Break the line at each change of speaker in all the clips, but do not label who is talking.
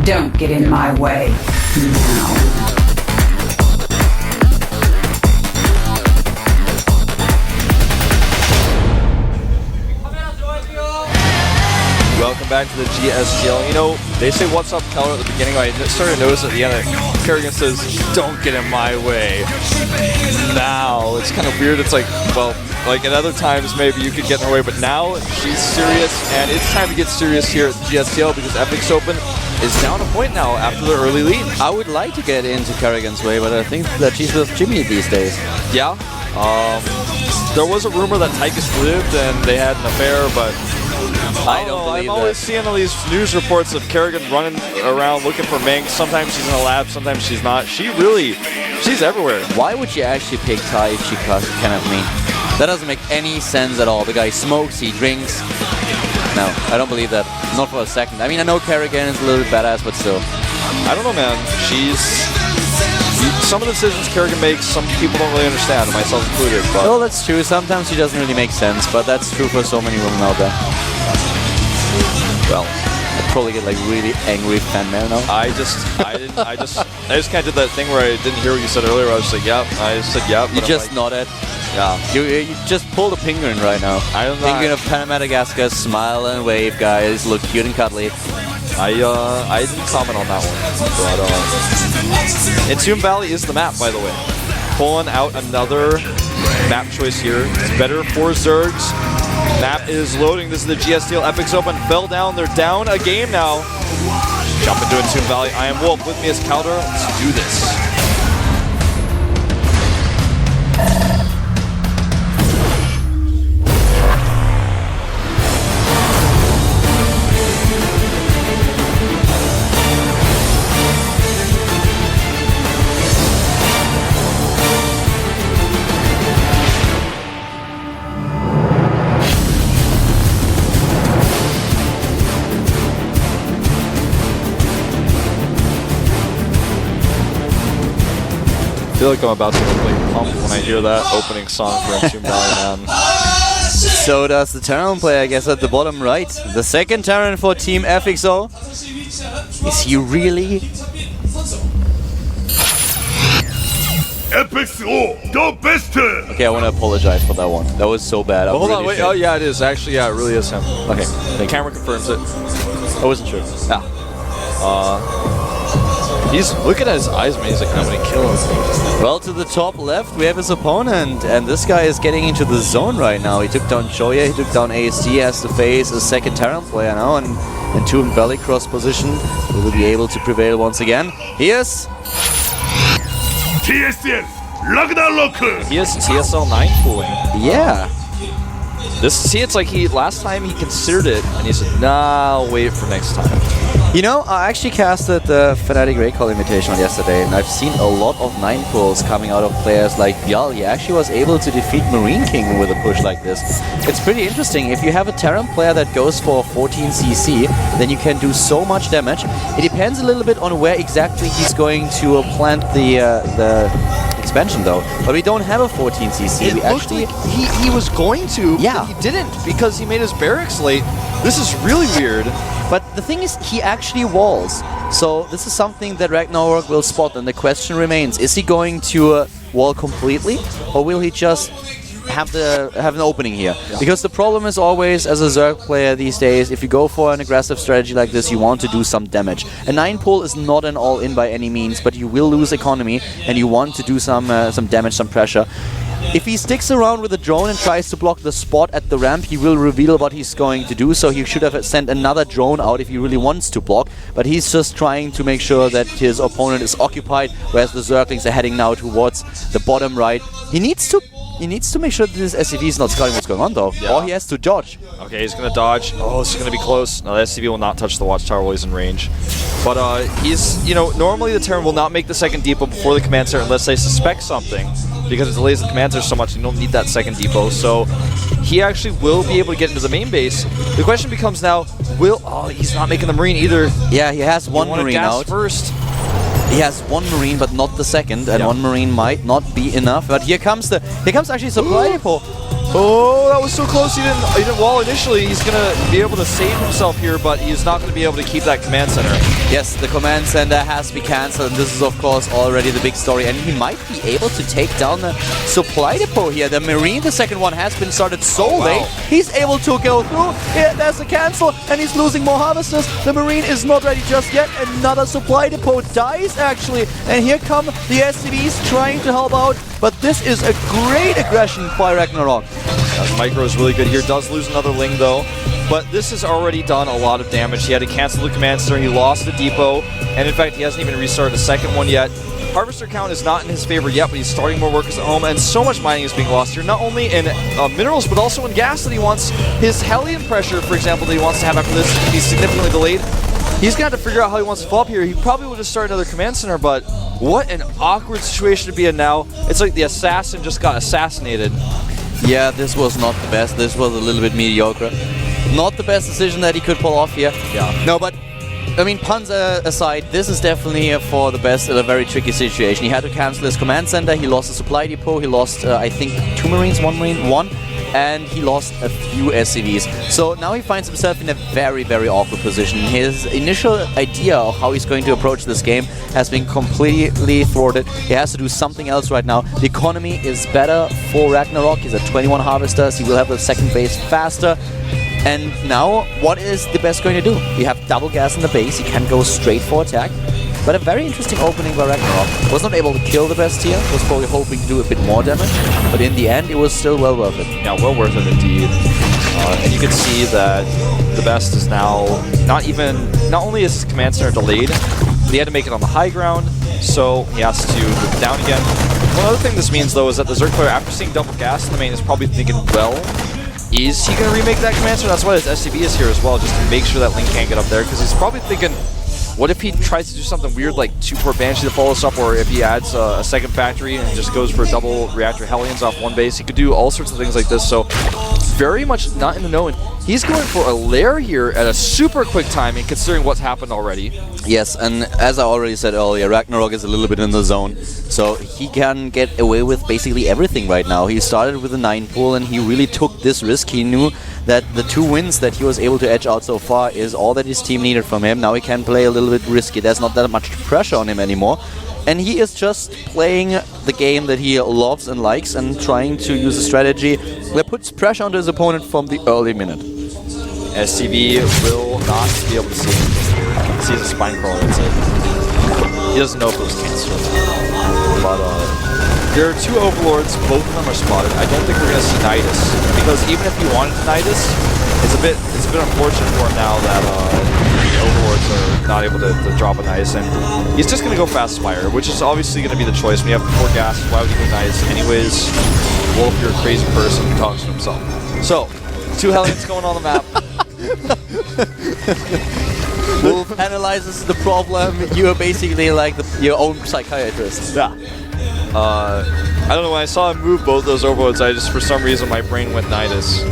Don't get in my way now.
Welcome back to the GSTL. You know, they say what's up, Keller, at the beginning. I started to notice at the end that Kerrigan says, don't get in my way. Now, it's kind of weird. It's like, well, like at other times maybe you could get in her way, but now she's serious, and it's time to get serious here at the GSTL because FXOpen is down a point now after the early lead.
I would like to get into Kerrigan's way, but I think that she's with Jimmy these days.
Yeah. There was a rumor that Tychus lived and they had an affair, but
I don't believe
I'm always seeing all these news reports of Kerrigan running around looking for Minx. Sometimes she's in a lab, sometimes she's not. She's everywhere.
Why would you actually pick Ty if she cannot mean? That doesn't make any sense at all. The guy smokes, he drinks. No, I don't believe that. Not for a second. I mean, I know Kerrigan is a little bit badass, but still.
I don't know, man. Some of the decisions Kerrigan makes, some people don't really understand, myself included. But
well, that's true. Sometimes she doesn't really make sense, but that's true for so many women out there. Well, I'd probably get like really angry fan mail now.
I just kind of did that thing where I didn't hear what you said earlier. I was like, yep. I just said yep.
You just nodded.
Yeah.
You just pulled a penguin right now.
I don't know.
Penguin of Pennant, Madagascar, smile and wave, guys. Look cute and cuddly.
I didn't comment on that one. But Entomb Valley is the map, by the way. Pulling out another map choice here. It's better for Zergs. Map is loading. This is the GSTL FXOpen. Fell down. They're down a game now. Jump into Entomb Valley. I am Wolf. With me is Calder. Let's do this. I feel like I'm about to like pump when I hear that opening song for Entomb Valley, man.
So does the Terran player, I guess, at the bottom right. The second Terran for Team FXO. Is he really?
FXO, the best!
Okay, I want to apologize for that one. That was so bad.
Hold on, wait. Oh, yeah, it is. Actually, yeah, it really is him.
Okay.
The camera confirms it.
I wasn't sure.
Yeah. Look at his eyes, man. He's like, I'm gonna kill him.
Well, to the top left, we have his opponent, and this guy is getting into the zone right now. He took down Joya, he took down ASD, has to face a second Terran player now, and Entomb Valley cross position. Will he be able to prevail once again? Here's
GSTL, Lockdown.
He is TSL 9 fooling.
Yeah.
It's like last time he considered it, and he said, nah, I'll wait for next time.
You know, I actually casted the Fnatic Raycall Invitational yesterday, and I've seen a lot of 9 pulls coming out of players like Bjal. He actually was able to defeat Marine King with a push like this. It's pretty interesting. If you have a Terran player that goes for 14 CC, then you can do so much damage. It depends a little bit on where exactly he's going to plant the expansion, though. But we don't have a 14 CC.
It looked like he was going to, but he didn't because he made his barracks late. This is really weird.
But the thing is, he actually walls. So this is something that Ragnarok will spot, and the question remains, is he going to wall completely, or will he just have an opening here? Yeah. Because the problem is always, as a Zerg player these days, if you go for an aggressive strategy like this, you want to do some damage. A 9 pull is not an all-in by any means, but you will lose economy, and you want to do some damage, some pressure. If he sticks around with a drone and tries to block the spot at the ramp, he will reveal what he's going to do, so he should have sent another drone out if he really wants to block, but he's just trying to make sure that his opponent is occupied, whereas the Zerglings are heading now towards the bottom right. He needs to make sure that this SCV is not scouting what's going on, though, or he has to dodge.
Okay, he's going to dodge. Oh, this is going to be close. No, the SCV will not touch the watchtower while he's in range. But normally the Terran will not make the second depot before the command center unless they suspect something, because it delays the command center so much and you don't need that second depot. So he actually will be able to get into the main base. The question becomes now, he's not making the Marine either.
Yeah, he has one Marine out.
First.
He has one Marine, but not the second, and one Marine might not be enough. But here comes actually supply depot.
Oh, that was so close. He didn't wall initially. He's going to be able to save himself here, but he's not going to be able to keep that command center.
Yes, the command center has to be cancelled, and this is of course already the big story, and he might be able to take down the supply depot here. The Marine, the second one, has been started so late. He's able to go through. Here, there's a cancel, and he's losing more harvesters. The Marine is not ready just yet. Another supply depot dies, actually, and here come the SCVs trying to help out, but this is a great aggression by Ragnarok.
Micro is really good here. Does lose another Ling, though. But this has already done a lot of damage. He had to cancel the command center. He lost the depot. And in fact, he hasn't even restarted the second one yet. Harvester count is not in his favor yet, but he's starting more workers at home. And so much mining is being lost here, not only in minerals, but also in gas that he wants. His Hellion pressure, for example, that he wants to have after this can be significantly delayed. He's going to have to figure out how he wants to fall up here. He probably would have started another command center, but what an awkward situation to be in now. It's like the assassin just got assassinated.
Yeah, this was not the best. This was a little bit mediocre. Not the best decision that he could pull off here.
Yeah.
No, but, I mean, puns aside, this is definitely for the best in a very tricky situation. He had to cancel his command center, he lost the supply depot, he lost, I think, 2 Marines, 1 Marine, 1, and he lost a few SCVs. So now he finds himself in a very, very awkward position. His initial idea of how he's going to approach this game has been completely thwarted. He has to do something else right now. The economy is better for Ragnarok. He's at 21 harvesters. He will have the second base faster. And now, what is the best going to do? We have double gas in the base. He can go straight for attack. But a very interesting opening by Ragnarok. Was not able to kill the best here. Was probably hoping to do a bit more damage. But in the end, it was still well worth it.
Yeah, well worth it indeed. And you can see that the best is now not only is his command center delayed, but he had to make it on the high ground, so he has to move down again. One other thing this means, though, is that the Zerg player, after seeing double gas in the main, is probably thinking, well, is he going to remake that command center? That's why his SCV is here as well, just to make sure that Link can't get up there, because he's probably thinking, what if he tries to do something weird like 2-port Banshee to follow us up, or if he adds a second factory and just goes for double reactor Hellions off one base? He could do all sorts of things like this, so very much not in the know. And he's going for a lair here at a super quick timing, considering what's happened already.
Yes, and as I already said earlier, Ragnarok is a little bit in the zone, so he can get away with basically everything right now. He started with a 9 pool, and he really took this risk. He knew that the 2 wins that he was able to edge out so far is all that his team needed from him. Now he can play a little bit risky. There's not that much pressure on him anymore. And he is just playing the game that he loves and likes and trying to use a strategy that puts pressure onto his opponent from the early minute.
SCV will not be able to see him. He sees a spine crawler, that's it. He doesn't know if it was canceled. But there are 2 overlords, both of them are spotted. I don't think we're going to see Nidus, because even if he wanted Nidus, it's a bit unfortunate for him now that the overlords are not able to drop a Nidus, and he's just going to go fast Spire, which is obviously going to be the choice. When you have 4 gas, why would you go Nidus? Anyways, well, if you're a crazy person who talks to himself. So, 2 Hellions going on the map.
Wolf analyzes the problem. You are basically like your own psychiatrist.
Yeah. I don't know, when I saw him move both those overloads, for some reason, my brain went Nidus.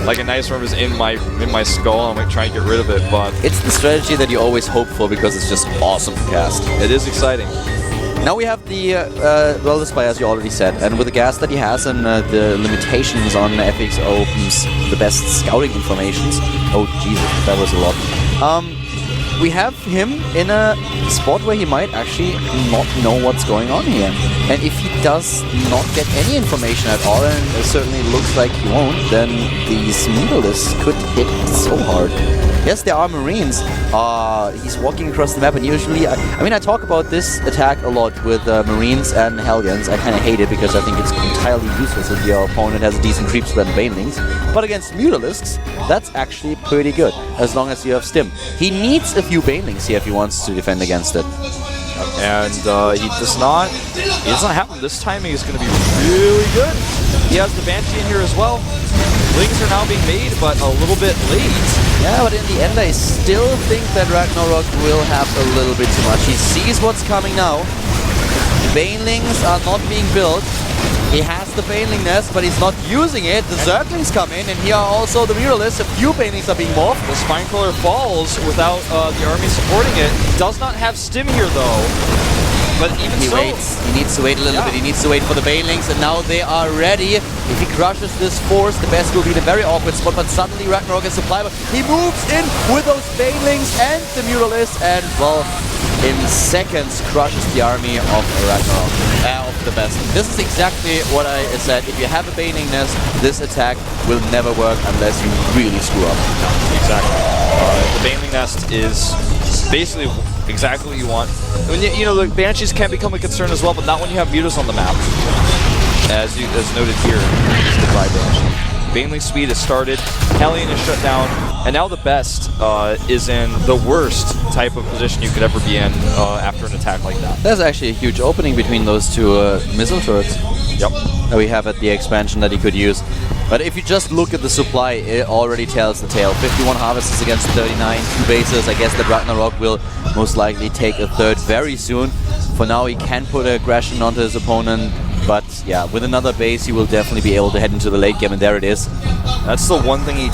Like a Nidus worm is in my skull, I'm like trying to get rid of it, but
it's the strategy that you always hope for because it's just awesome to cast.
It is exciting.
Now we have the, well, the Spire, as you already said, and with the gas that he has and the limitations on FXOpen's the best scouting informations. Oh, Jesus, that was a lot. We have him in a spot where he might actually not know what's going on here. And if he does not get any information at all, and it certainly looks like he won't, then these Mutalisks could hit so hard. Yes, there are Marines. He's walking across the map, and usually, I mean, I talk about this attack a lot with Marines and Hellions. I kind of hate it because I think it's entirely useless if your opponent has a decent creep spread and Banelings. But against Mutalisks, that's actually pretty good, as long as you have Stim. He needs a few Banelings here if he wants to defend against it.
And he does not have them. This timing is going to be really good. He has the Banshee in here as well. Lings are now being made, but a little bit late.
Yeah, but in the end, I still think that Ragnarok will have a little bit too much. He sees what's coming now. Banelings are not being built. He has the Baneling nest, but he's not using it. The Zerglings come in, and here are also the Muralists. A few Banelings are being morphed.
The Spinecrawler falls without the army supporting it. Does not have Stim here, though. but even
He
so,
waits. He needs to wait a little bit. He needs to wait for the Banelings, and now they are ready. If he crushes this force, the best will be in a very awkward spot, but suddenly Ragnarok is supply. He moves in with those Banelings and the Muralist, and, well, in seconds crushes the army of Ragnarok, of the best. This is exactly what I said. If you have a Baneling Nest, this attack will never work unless you really screw up.
Exactly. The Baneling Nest is basically exactly what you want. When you know, the Banshees can become a concern as well, but not when you have Mutas on the map. As noted here, by Banshee. Baneling speed has started, Hellion is shut down, and now the best is in the worst type of position you could ever be in after an attack like that.
There's actually a huge opening between those two missile turrets.
Yep.
That we have at the expansion that he could use. But if you just look at the supply, it already tells the tale. 51 harvests against 39, 2 bases. I guess that Ragnarok will most likely take a third very soon. For now, he can put aggression onto his opponent. But yeah, with another base, he will definitely be able to head into the late game, and there it is.
That's the one thing he,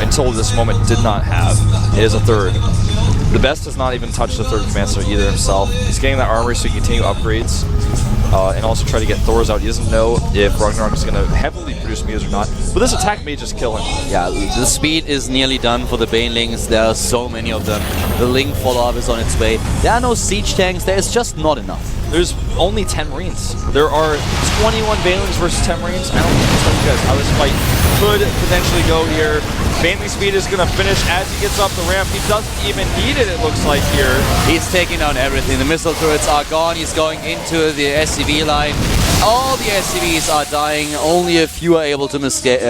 until this moment did not have. It is a third. The best has not even touched the third command center either himself. He's getting that armory so he can continue upgrades. And also try to get Thors out. He doesn't know if Ragnarok is going to heavily produce Mutas or not. But this attack may just kill him.
Yeah, the speed is nearly done for the Banelings. There are so many of them. The Link follow-up is on its way. There are no siege tanks. There is just not enough.
There's only 10 Marines. There are 21 Banelings versus 10 Marines. I don't think I tell you guys how this fight could potentially go here. Baneling speed is going to finish as he gets up the ramp. He doesn't even need it, it looks like, here.
He's taking down everything. The missile turrets are gone. He's going into the SCV line. All the SCVs are dying. Only a few are able to escape.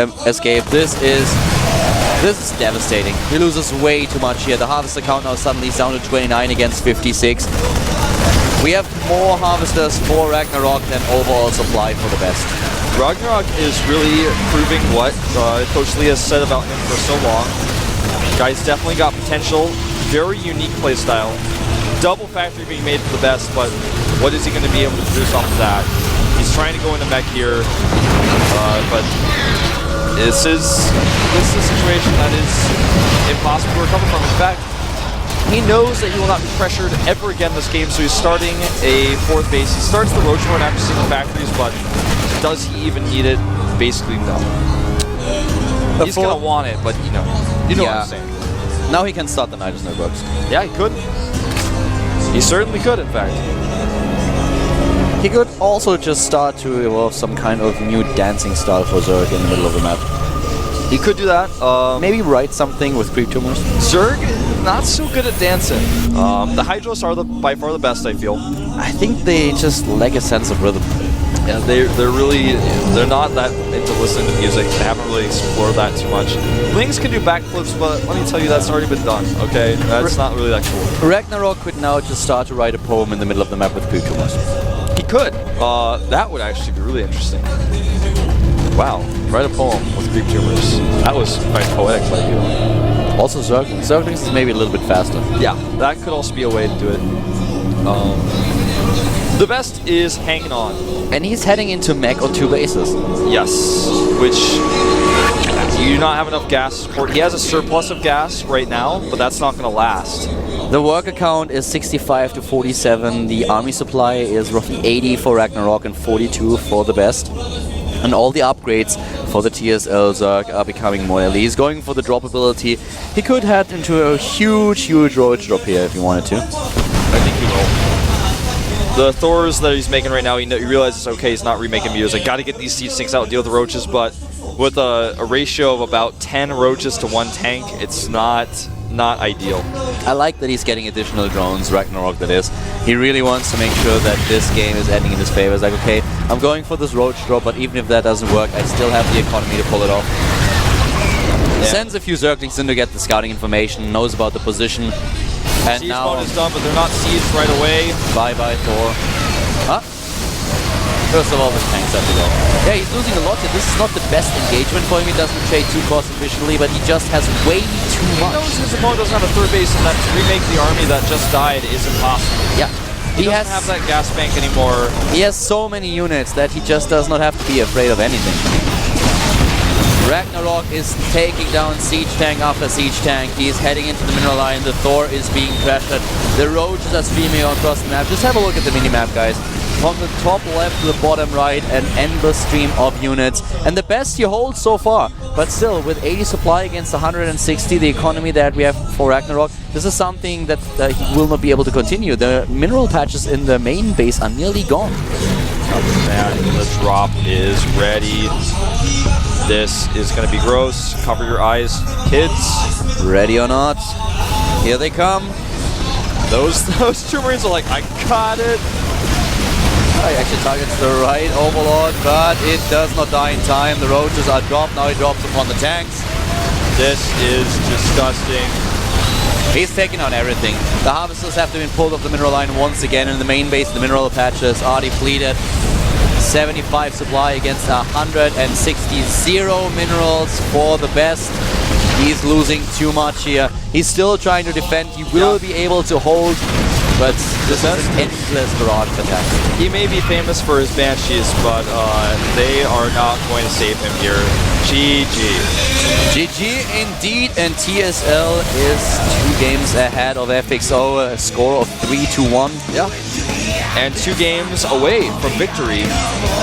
This is devastating. He loses way too much here. The harvester count now suddenly is down to 29 against 56. We have more harvesters for Ragnarok than overall supply for the best.
Ragnarok is really proving what Coach Lee has said about him for so long. Guy's definitely got potential. Very unique playstyle. Double factory being made for the best, but what is he going to be able to produce off of that? He's trying to go into mech here, but this is a situation that is impossible to recover from. In fact, he knows that he will not be pressured ever again this game, so he's starting a fourth base. He starts the Roach Lord after single factories, but does he even need it? Basically, no. He's going to want it, but you know what I'm saying.
Now he can start the Nidus networks.
Yeah, he could. He certainly could, in fact.
He could also just start to evolve some kind of new dancing style for Zerg in the middle of the map.
He could do that.
Maybe write something with creep tumors.
Zerg, not so good at dancing. The Hydros are by far the best, I feel.
I think they just lack a sense of rhythm.
Yeah, they're not that into listening to music. They haven't really explored that too much. Lings can do backflips, but let me tell you, that's already been done, okay? That's not really that cool.
Ragnarok could now just start to write a poem in the middle of the map with creep tumors.
He could. That would actually be really interesting. Wow, write a poem with creep tumors. That was quite poetic by you.
Also Zerglings. Zerglings is maybe a little bit faster.
Yeah, that could also be a way to do it. The best is hanging on.
And he's heading into mech on 2 bases.
Yes, which you do not have enough gas support. He has a surplus of gas right now, but that's not going to last.
The worker count is 65 to 47. The army supply is roughly 80 for Ragnarok and 42 for the best. And all the upgrades for the TSL Zerg are becoming more elite. He's going for the drop ability. He could head into a huge roach drop here if he wanted to.
I think he will. The Thors that he's making right now, he realizes, okay, he's not remaking Mutas. I got to get these siege sinks out and deal with the roaches, but with a ratio of about 10 roaches to 1 tank, it's not ideal.
I like that he's getting additional drones, Ragnarok that is. He really wants to make sure that this game is ending in his favor. It's like, okay, I'm going for this roach drop, but even if that doesn't work, I still have the economy to pull it off. Yeah. Sends a few Zerglings in to get the scouting information, knows about the position. And
siege
now
mode is done, but they're not sieged right away.
Bye-bye, Thor. Huh? First of all, the tanks have to go. Yeah, he's losing a lot here. This is not the best engagement for him. He doesn't trade too cost efficiently, but he just has way too much.
He knows his opponent doesn't have a third base, and that to remake the army that just died is impossible.
Yeah.
He doesn't have that gas bank anymore.
He has so many units that he just does not have to be afraid of anything. Ragnarok is taking down siege tank after siege tank. He is heading into the mineral line. The Thor is being pressured. The roaches are streaming across the map. Just have a look at the minimap, guys. From the top left to the bottom right, an endless stream of units. And the best he holds so far. But still, with 80 supply against 160, the economy that we have for Ragnarok, this is something that he will not be able to continue. The mineral patches in the main base are nearly gone.
Oh, man, the drop is ready. This is going to be gross. Cover your eyes, kids.
Ready or not, here they come.
Those two Marines are like, I got it.
He actually targets the right Overlord, but it does not die in time. The roaches are dropped. Now he drops upon the tanks.
This is disgusting.
He's taking out everything. The harvesters have to be pulled off the mineral line once again. In the main base, the mineral patches are depleted. 75 supply against 160. 0 minerals for the best. He's losing too much here. He's still trying to defend. He will be able to hold, but this is an endless barrage of attacks.
He may be famous for his Banshees, but they are not going to save him here. GG.
GG indeed, and TSL is 2 games ahead of FXO, a score of 3-1.
Yeah. And 2 games away from victory.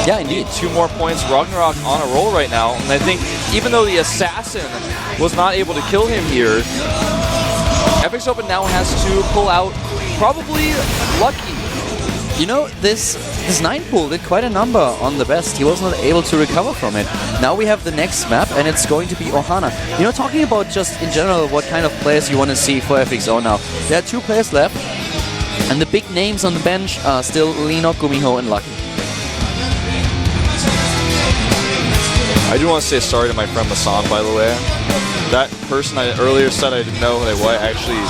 Yeah, indeed.
2 more points. Ragnarok on a roll right now. And I think even though the Assassin was not able to kill him here, FXOpen now has to pull out probably Lucky.
You know, this 9 pool did quite a number on the best. He was not able to recover from it. Now we have the next map, and it's going to be Ohana. You know, talking about just in general what kind of players you want to see for FXO now. There are 2 players left, and the big names on the bench are still Lino, Gumiho, and Lucky.
I do want to say sorry to my friend Masan, by the way. That person I earlier said I didn't know who they were. Actually,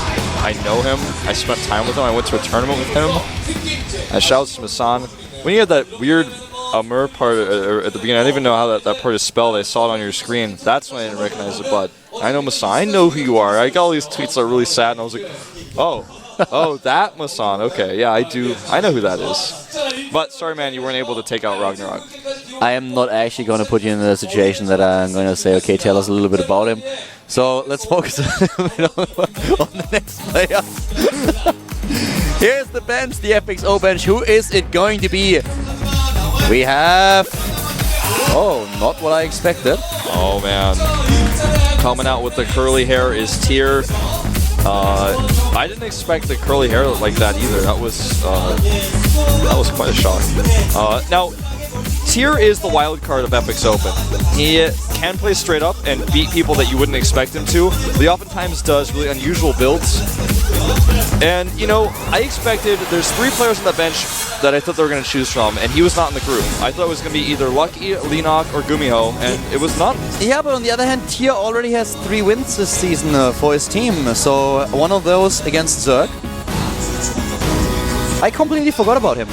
I know him. I spent time with him. I went to a tournament with him. Shouts to Masan. When you had that weird Amur part at the beginning, I didn't even know how that part is spelled. I saw it on your screen. That's when I didn't recognize it, but I know Masan. I know who you are. I got all these tweets that are really sad, and I was like, oh, that Masan. Okay, yeah, I do. I know who that is. But sorry, man, you weren't able to take out Ragnarok.
I am not actually going to put you in a situation that I'm going to say, okay, tell us a little bit about him. So let's focus a little bit on the next player. Here's the bench, the FXO bench. Who is it going to be? We have... Oh, not what I expected.
Oh, man. Coming out with the curly hair is Tyr. I didn't expect the curly hair like that either. That was quite a shock. Now, Tyr is the wild card of FXOpen. He can play straight up and beat people that you wouldn't expect him to. He oftentimes does really unusual builds. And, you know, I expected, there's 3 players on the bench that I thought they were going to choose from, and he was not in the group. I thought it was going to be either Lucky, Linok, or Gumiho, and it was not.
Yeah, but on the other hand, Tyr already has 3 wins this season for his team, so one of those against Zerg. I completely forgot about him.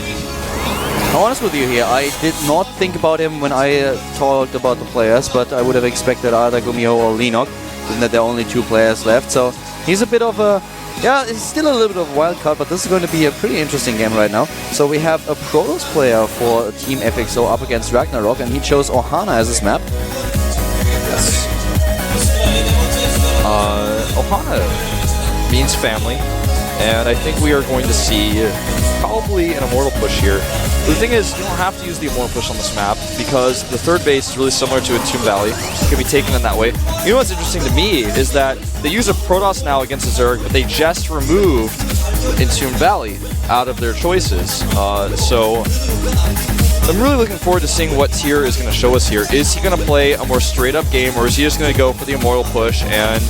I'm honest with you here, I did not think about him when I talked about the players, but I would have expected either Gumiho or Linok, given that there are only 2 players left, so he's a bit of a... Yeah, it's still a little bit of a wild card, but this is going to be a pretty interesting game right now. So we have a Protoss player for Team FXO up against Ragnarok, and he chose Ohana as his map.
Yes. Ohana means family, and I think we are going to see probably an Immortal push here. The thing is, you don't have to use the Immortal push on this map, because the third base is really similar to Entomb Valley. It can be taken in that way. You know what's interesting to me is that they use a Protoss now against a Zerg, but they just removed Entomb Valley out of their choices. So I'm really looking forward to seeing what Tyr is going to show us here. Is he going to play a more straight-up game, or is he just going to go for the Immortal push, and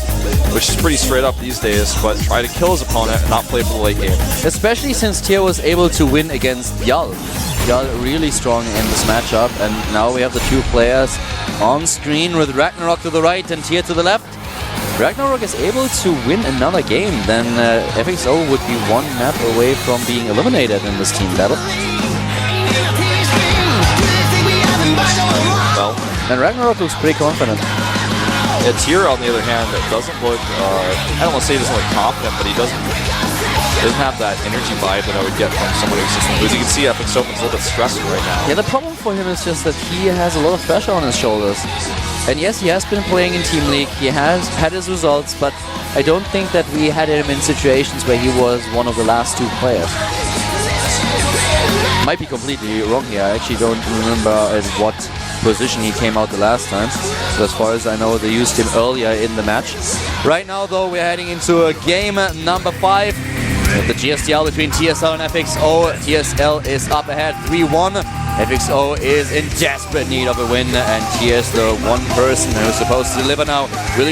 which is pretty straight up these days, but try to kill his opponent and not play for the late game?
Especially since Tyr was able to win against Yal. Yal really strong in this matchup, and now we have the 2 players on screen with Ragnarok to the right and Tyr to the left. Ragnarok is able to win another game, then FXO would be 1 map away from being eliminated in this team battle.
Well,
and Ragnarok looks pretty confident.
Yeah, Tyr, on the other hand, doesn't look, I don't want to say he doesn't look confident, but he doesn't have that energy vibe that I would get from someone who's just, as you can see, FXOpen's a little bit stressed right now.
Yeah, the problem for him is just that he has a lot of pressure on his shoulders. And yes, he has been playing in Team League, he has had his results, but I don't think that we had him in situations where he was one of the last 2 players. Might be completely wrong here, I actually don't remember at what position he came out the last time. But as far as I know, they used him earlier in the match. Right now though, we're heading into game number 5. The GSTL between TSL and FXO. TSL is up ahead 3-1. FXO is in desperate need of a win, and here's the one person who's supposed to deliver now. Really